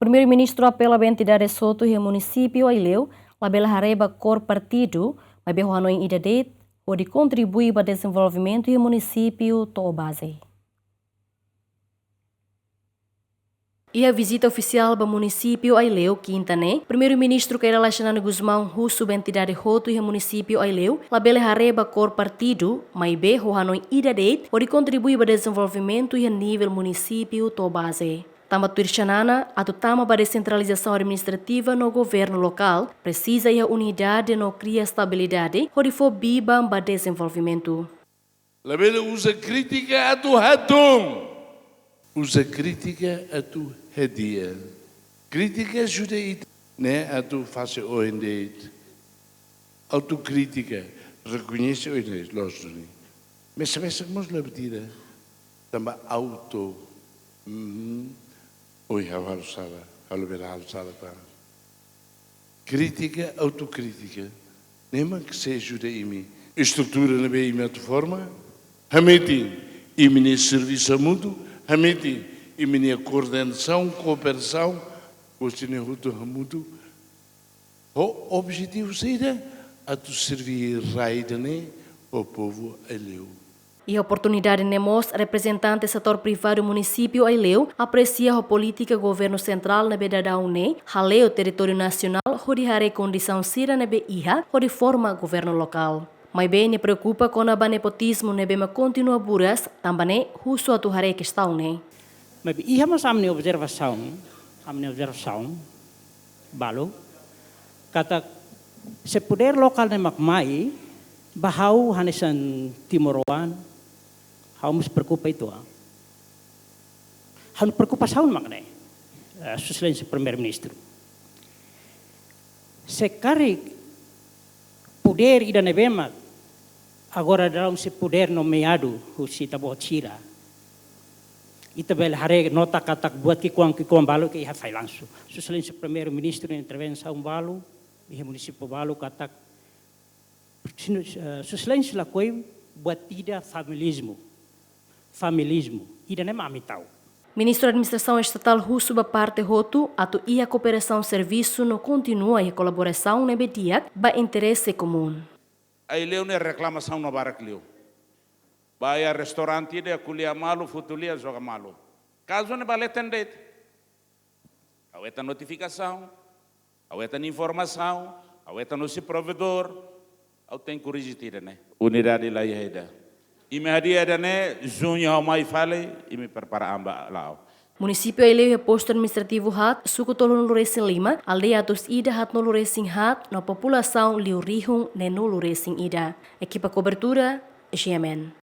Primeiru Ministru apela a entidades hotu e Munisípiu Aileu, labele haree Kór Partidu, maibé hanoin entidade, hodi kontribui para dezenvolvimentu e Munisipiu baze. E a visita oficial para Munisípiu Aileu, quinta-né, Primeiru Ministru que relacionado Guzmão Russo entidade hotu e Munisípiu Aileu, labele haree Kór Partidu, maibé hanoin entidade, hodi kontribui para desenvolvimento e nível Munisipiu baze. Tama tuirchanana, a tama para descentralização administrativa no governo local, precisa a unidade no cria estabilidade, hodi for bibam para desenvolvimento. Labele usa crítica a tu hatum. Usa crítica a tu hodi. Crítica ajuda né, a tu fazer o entidade. Autocrítica, reconhece o entidade, lógico. Mas sabes como é a também auto. Oi, crítica, autocrítica. Nem que se ajuda em mim. Estrutura na bem em outra forma. Hameti e minha serviço mútuo. Hameti e minha coordenação, cooperação. Gostei hotu mútuo. O objetivo seria a tu servir raidane ao povo Aileu. E a oportunidade nemos representante do setor privado do Munisípiu Aileu aprecia a política governo central na bedadão haree o território nacional hodi haree condição sira na iha hodi forma governo local. Maibé ne preocupa com a nepotismo nebe ma continua buras também husu atu haree questão Mas iha mas amne observação balo kata se poder lokal na makmai bahau hanesan timoroan harus preocupa itu. Harus preocupação maknai. Susilência Primeiru Ministru. Sekali poder ida nebema agora dalam se poder nomeado o si tabo tira. Ita bel haree nota katak buat kikuang balu ke iha fai langsung. Susilência Primeiru Ministru intervenção balu iha Munisipiu balu katak susilência la koi buat tidak familismo, ida nem amitau. Ministro da Administração Estatal Russo ba parte hotu, atu ia cooperação serviço no continua e colaboração nebe dia ba interesse comum. Aileu ne reclamação no baracleu. Vai a restaurante de culia malu, futulia joga malu. Caso ne bale tendete. Aweta notificação, aweta informação, aweta no se provedor, au tem curiosidade né. Unidade lá ia e me haria né, junho ao mai fale e me prepara amba lá. Munisípiu Aileu é posto administrativo hat, suku tolo no Luresin Lima, aldeia atos ida hat no Luresin hat, na população liu rihung ne no Luresin ida. Equipa cobertura, GMN.